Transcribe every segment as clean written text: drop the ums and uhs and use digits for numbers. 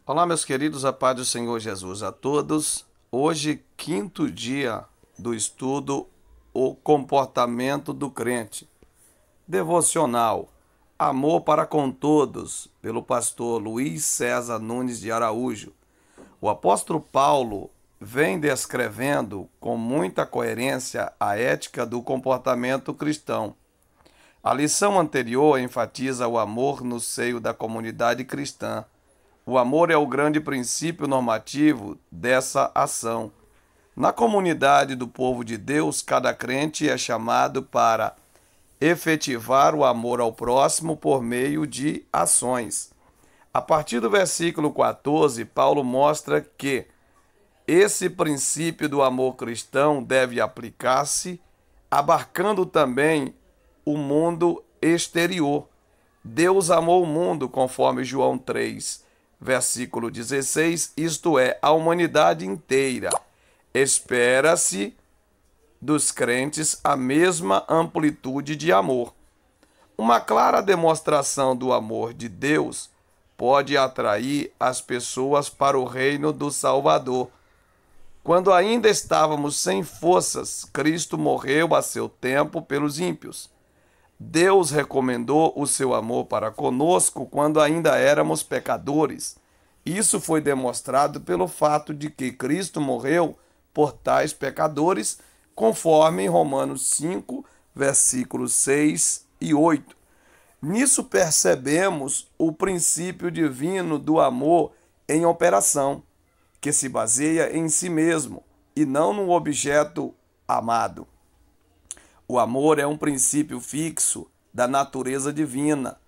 Olá, meus queridos, a paz do Senhor Jesus a todos. Hoje, quinto dia do estudo O Comportamento do Crente. Devocional Amor para com Todos, pelo pastor Luiz César Nunes de Araújo. O apóstolo Paulo vem descrevendo com muita coerência a ética do comportamento cristão. A lição anterior enfatiza o amor no seio da comunidade cristã. O amor é o grande princípio normativo dessa ação. Na comunidade do povo de Deus, cada crente é chamado para efetivar o amor ao próximo por meio de ações. A partir do versículo 14, Paulo mostra que esse princípio do amor cristão deve aplicar-se, abarcando também o mundo exterior. Deus amou o mundo, conforme João 3, versículo 16, isto é, a humanidade inteira. Espera-se dos crentes a mesma amplitude de amor. Uma clara demonstração do amor de Deus pode atrair as pessoas para o reino do Salvador. Quando ainda estávamos sem forças, Cristo morreu a seu tempo pelos ímpios. Deus recomendou o seu amor para conosco quando ainda éramos pecadores. Isso foi demonstrado pelo fato de que Cristo morreu por tais pecadores, conforme em Romanos 5, versículos 6 e 8. Nisso percebemos o princípio divino do amor em operação, que se baseia em si mesmo e não no objeto amado. O amor é um princípio fixo da natureza divina.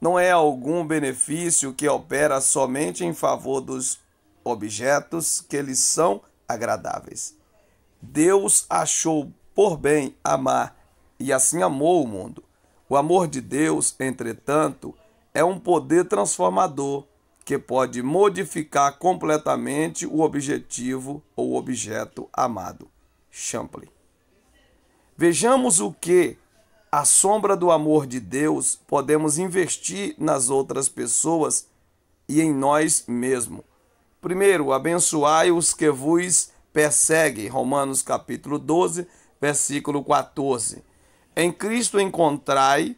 Não é algum benefício que opera somente em favor dos objetos que lhes são agradáveis. Deus achou por bem amar e assim amou o mundo. O amor de Deus, entretanto, é um poder transformador que pode modificar completamente o objetivo ou objeto amado. Champlin. Vejamos o que, à sombra do amor de Deus, podemos investir nas outras pessoas e em nós mesmos. Primeiro, abençoai os que vos perseguem. Romanos capítulo 12, versículo 14. Em Cristo encontrai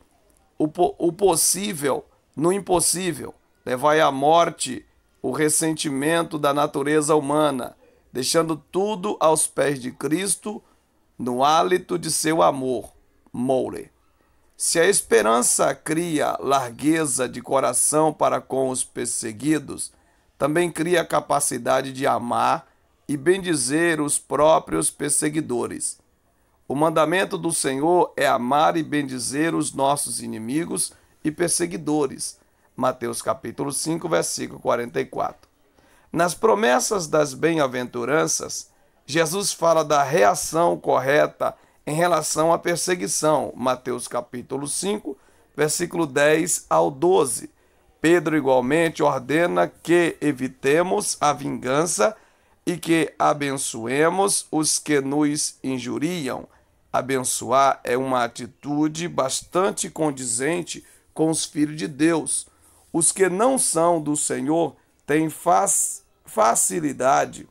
o possível no impossível. Levai à morte o ressentimento da natureza humana, deixando tudo aos pés de Cristo, no hálito de seu amor. Moure. Se a esperança cria largueza de coração para com os perseguidos, também cria a capacidade de amar e bendizer os próprios perseguidores. O mandamento do Senhor é amar e bendizer os nossos inimigos e perseguidores. Mateus capítulo 5, versículo 44. Nas promessas das bem-aventuranças, Jesus fala da reação correta em relação à perseguição. Mateus capítulo 5, versículo 10 ao 12. Pedro igualmente ordena que evitemos a vingança e que abençoemos os que nos injuriam. Abençoar é uma atitude bastante condizente com os filhos de Deus. Os que não são do Senhor têm facilidade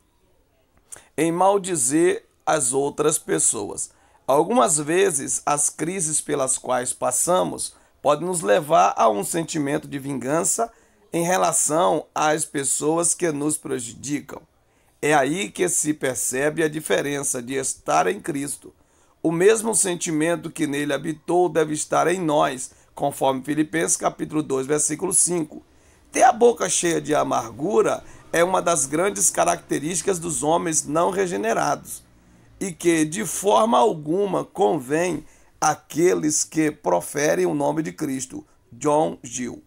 em maldizer as outras pessoas. Algumas vezes, as crises pelas quais passamos podem nos levar a um sentimento de vingança em relação às pessoas que nos prejudicam. É aí que se percebe a diferença de estar em Cristo. O mesmo sentimento que nele habitou deve estar em nós, conforme Filipenses capítulo 2, versículo 5. Ter a boca cheia de amargura é uma das grandes características dos homens não regenerados e que, de forma alguma, convém àqueles que proferem o nome de Cristo. John Gill.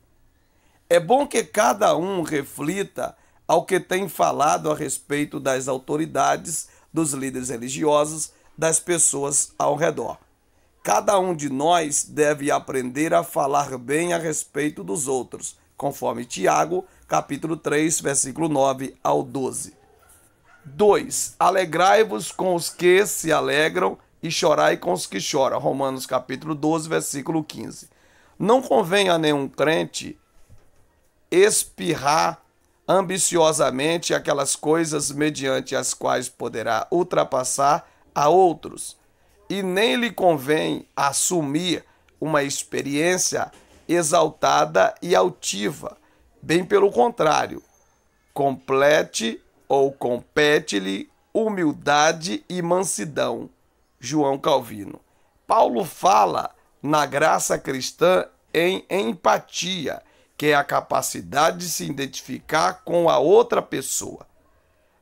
É bom que cada um reflita ao que tem falado a respeito das autoridades, dos líderes religiosos, das pessoas ao redor. Cada um de nós deve aprender a falar bem a respeito dos outros, conforme Tiago, capítulo 3, versículo 9 ao 12. 2. Alegrai-vos com os que se alegram e chorai com os que choram. Romanos, capítulo 12, versículo 15. Não convém a nenhum crente espirrar ambiciosamente aquelas coisas mediante as quais poderá ultrapassar a outros, e nem lhe convém assumir uma experiência exaltada e altiva. Bem pelo contrário, complete ou compete-lhe humildade e mansidão. João Calvino. Paulo fala na graça cristã em empatia, que é a capacidade de se identificar com a outra pessoa,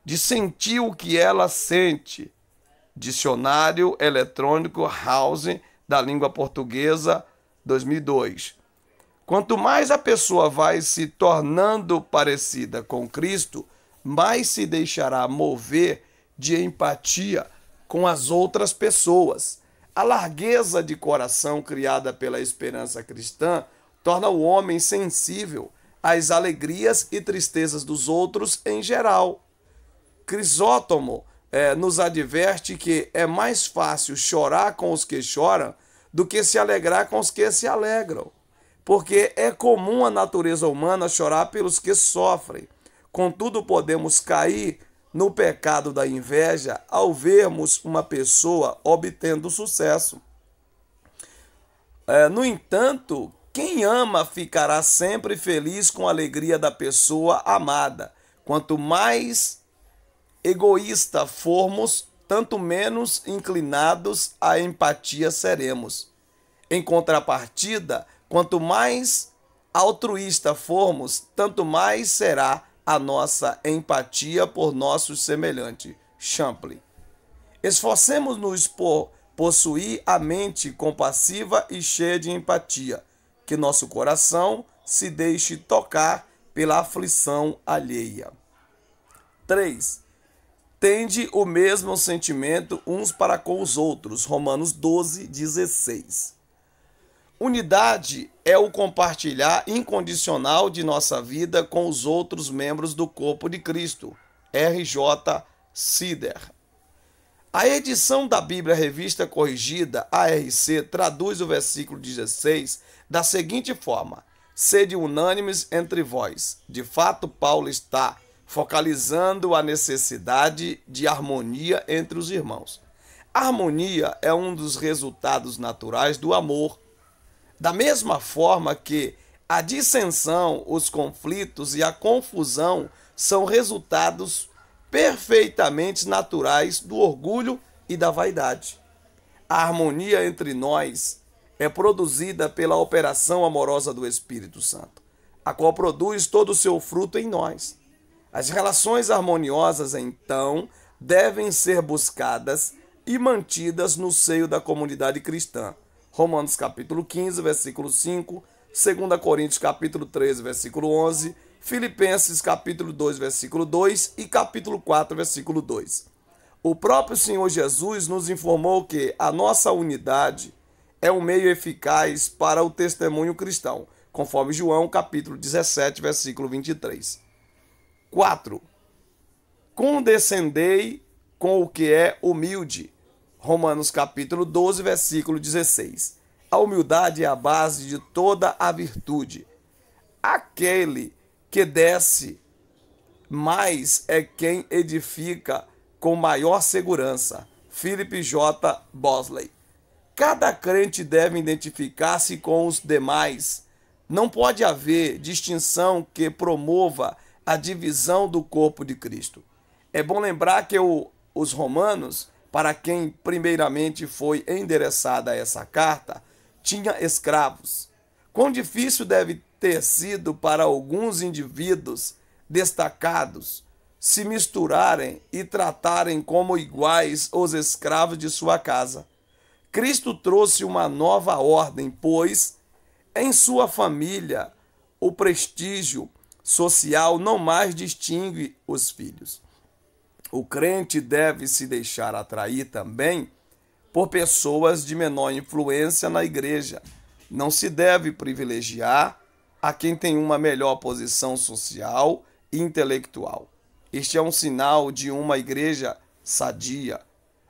de sentir o que ela sente. Dicionário Eletrônico House da Língua Portuguesa, 2002. Quanto mais a pessoa vai se tornando parecida com Cristo, mais se deixará mover de empatia com as outras pessoas. A largueza de coração criada pela esperança cristã torna o homem sensível às alegrias e tristezas dos outros em geral. Crisóstomo nos adverte que é mais fácil chorar com os que choram do que se alegrar com os que se alegram, porque é comum a natureza humana chorar pelos que sofrem. Contudo, podemos cair no pecado da inveja ao vermos uma pessoa obtendo sucesso. No entanto, quem ama ficará sempre feliz com a alegria da pessoa amada. Quanto mais egoísta formos, tanto menos inclinados à empatia seremos. Em contrapartida, quanto mais altruísta formos, tanto mais será a nossa empatia por nossos semelhantes. Champlin. Esforcemos-nos por possuir a mente compassiva e cheia de empatia, que nosso coração se deixe tocar pela aflição alheia. 3. Tende o mesmo sentimento uns para com os outros. Romanos 12, 16. Unidade é o compartilhar incondicional de nossa vida com os outros membros do corpo de Cristo. R.J. Sider. A edição da Bíblia Revista Corrigida, ARC, traduz o versículo 16 da seguinte forma: sede unânimes entre vós. De fato, Paulo está focalizando a necessidade de harmonia entre os irmãos. A harmonia é um dos resultados naturais do amor. Da mesma forma que a dissensão, os conflitos e a confusão são resultados perfeitamente naturais do orgulho e da vaidade. A harmonia entre nós é produzida pela operação amorosa do Espírito Santo, a qual produz todo o seu fruto em nós. As relações harmoniosas, então, devem ser buscadas e mantidas no seio da comunidade cristã. Romanos capítulo 15, versículo 5, 2 Coríntios capítulo 13, versículo 11, Filipenses capítulo 2, versículo 2 e capítulo 4, versículo 2. O próprio Senhor Jesus nos informou que a nossa unidade é um meio eficaz para o testemunho cristão, conforme João capítulo 17, versículo 23. 4. Condescendei com o que é humilde. Romanos capítulo 12, versículo 16. A humildade é a base de toda a virtude. Aquele que desce mais é quem edifica com maior segurança. Philip J. Bosley. Cada crente deve identificar-se com os demais. Não pode haver distinção que promova a divisão do corpo de Cristo. É bom lembrar que os romanos, para quem primeiramente foi endereçada essa carta, tinha escravos. Quão difícil deve ter sido para alguns indivíduos destacados se misturarem e tratarem como iguais os escravos de sua casa. Cristo trouxe uma nova ordem, pois em sua família o prestígio social não mais distingue os filhos. O crente deve se deixar atrair também por pessoas de menor influência na igreja. Não se deve privilegiar a quem tem uma melhor posição social e intelectual. Este é um sinal de uma igreja sadia.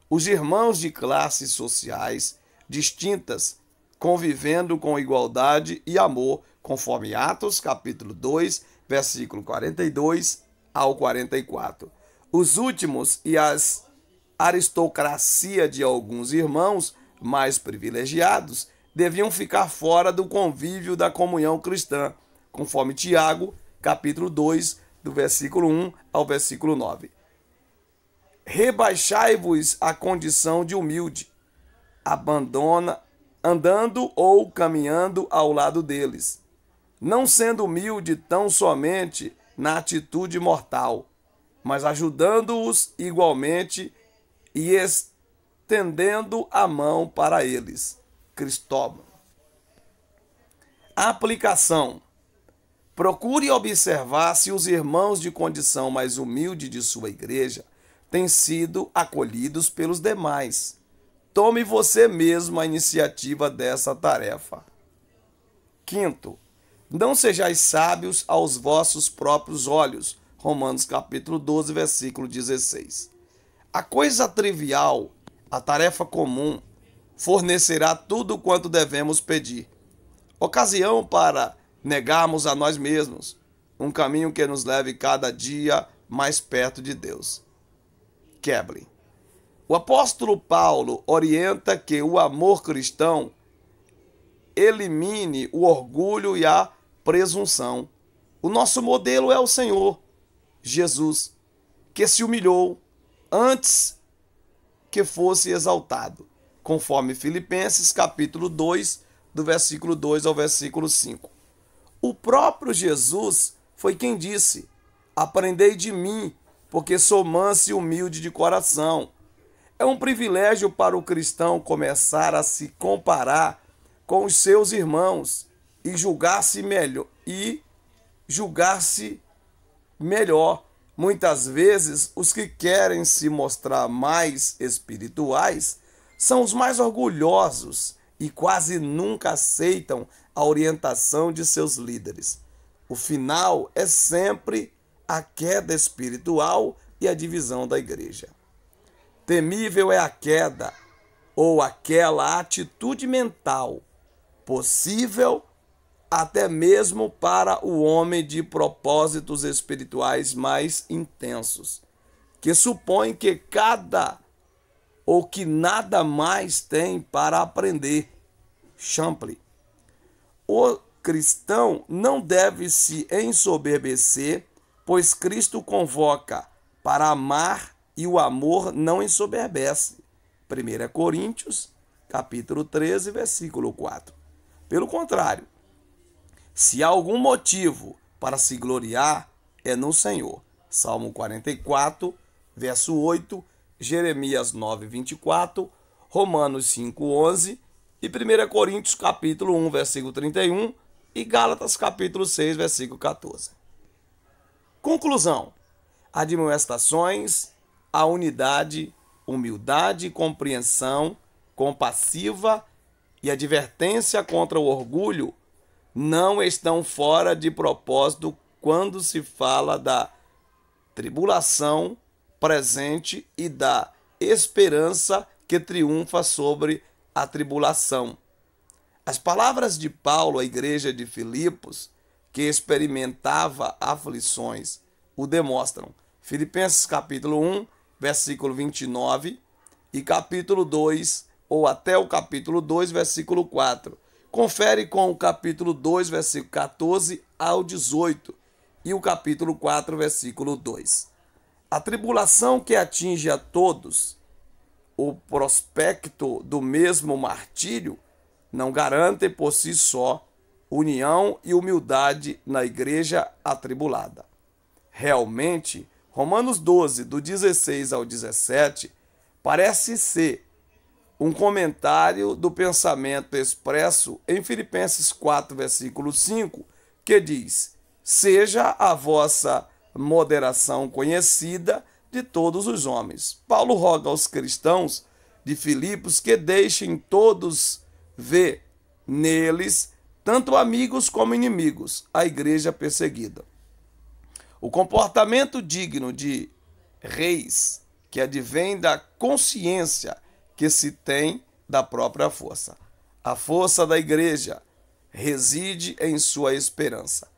Os irmãos de classes sociais distintas convivendo com igualdade e amor, conforme Atos capítulo 2, versículo 42 ao 44. Os últimos e as aristocracia de alguns irmãos mais privilegiados deviam ficar fora do convívio da comunhão cristã, conforme Tiago, capítulo 2, do versículo 1 ao versículo 9. Rebaixai-vos à condição de humilde, andando ou caminhando ao lado deles, não sendo humilde tão somente na atitude mortal, mas ajudando-os igualmente e estendendo a mão para eles. Cristóvão. Aplicação. Procure observar se os irmãos de condição mais humilde de sua igreja têm sido acolhidos pelos demais. Tome você mesmo a iniciativa dessa tarefa. Quinto, não sejais sábios aos vossos próprios olhos. Romanos capítulo 12, versículo 16. A coisa trivial, a tarefa comum, fornecerá tudo quanto devemos pedir. Ocasião para negarmos a nós mesmos, um caminho que nos leve cada dia mais perto de Deus. Keble. O apóstolo Paulo orienta que o amor cristão elimine o orgulho e a presunção. O nosso modelo é o Senhor Jesus, que se humilhou antes que fosse exaltado, conforme Filipenses capítulo 2, do versículo 2 ao versículo 5. O próprio Jesus foi quem disse: aprendei de mim, porque sou manso e humilde de coração. É um privilégio para o cristão começar a se comparar com os seus irmãos e julgar-se melhor. Muitas vezes, os que querem se mostrar mais espirituais são os mais orgulhosos e quase nunca aceitam a orientação de seus líderes. O final é sempre a queda espiritual e a divisão da igreja. Temível é a queda ou aquela atitude mental, possível até mesmo para o homem de propósitos espirituais mais intensos, que supõe que nada mais tem para aprender. Champlin. O cristão não deve se ensoberbecer, pois Cristo convoca para amar e o amor não ensoberbece. 1 Coríntios, capítulo 13, versículo 4. Pelo contrário, se há algum motivo para se gloriar, é no Senhor. Salmo 44, verso 8, Jeremias 9, 24, Romanos 5, 11 e 1 Coríntios capítulo 1, versículo 31 e Gálatas capítulo 6, versículo 14. Conclusão. Admoestações à unidade, humildade, compreensão compassiva e advertência contra o orgulho não estão fora de propósito quando se fala da tribulação presente e da esperança que triunfa sobre a tribulação. As palavras de Paulo à igreja de Filipos, que experimentava aflições, o demonstram. Filipenses capítulo 1, versículo 29 e capítulo 2, ou até o capítulo 2, versículo 4. Confere com o capítulo 2, versículo 14 ao 18 e o capítulo 4, versículo 2. A tribulação que atinge a todos, o prospecto do mesmo martírio, não garante por si só união e humildade na igreja atribulada. Realmente, Romanos 12, do 16 ao 17, parece ser um comentário do pensamento expresso em Filipenses 4, versículo 5, que diz: seja a vossa moderação conhecida de todos os homens. Paulo roga aos cristãos de Filipos que deixem todos ver neles, tanto amigos como inimigos, a igreja perseguida. O comportamento digno de reis, que advém da consciência que se tem da própria força. A força da igreja reside em sua esperança.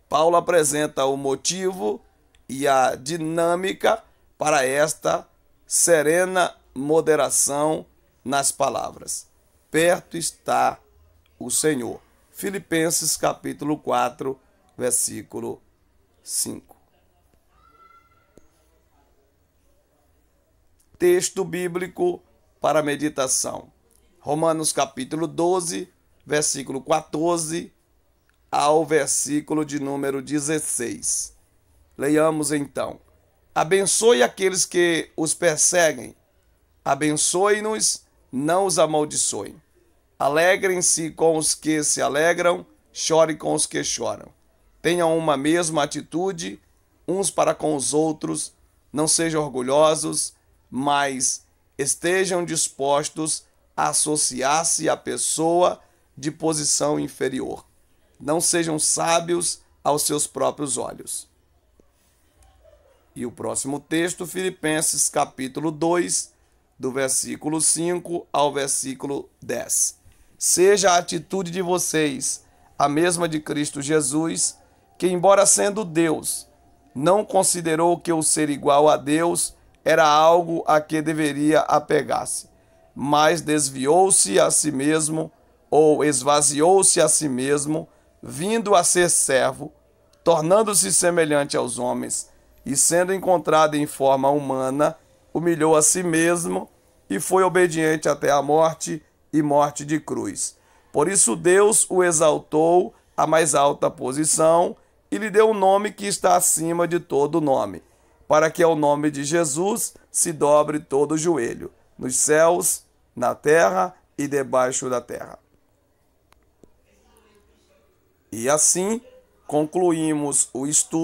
Paulo apresenta o motivo e a dinâmica para esta serena moderação nas palavras. Perto está o Senhor. Filipenses capítulo 4, versículo 5. Texto bíblico para meditação. Romanos capítulo 12, versículo 14 ao versículo de número 16. Leiamos então. Abençoe aqueles que os perseguem. Abençoe-nos, não os amaldiçoem. Alegrem-se com os que se alegram, chorem com os que choram. Tenham uma mesma atitude, uns para com os outros. Não sejam orgulhosos, mas estejam dispostos a associar-se à pessoa de posição inferior. Não sejam sábios aos seus próprios olhos. E o próximo texto, Filipenses capítulo 2, do versículo 5 ao versículo 10. Seja a atitude de vocês a mesma de Cristo Jesus, que, embora sendo Deus, não considerou que o ser igual a Deus era algo a que deveria apegar-se, mas desviou-se a si mesmo, ou esvaziou-se a si mesmo, vindo a ser servo, tornando-se semelhante aos homens, e sendo encontrado em forma humana, humilhou a si mesmo e foi obediente até a morte e morte de cruz. Por isso Deus o exaltou à mais alta posição e lhe deu um nome que está acima de todo nome, para que ao nome de Jesus se dobre todo o joelho, nos céus, na terra e debaixo da terra. E assim concluímos o estudo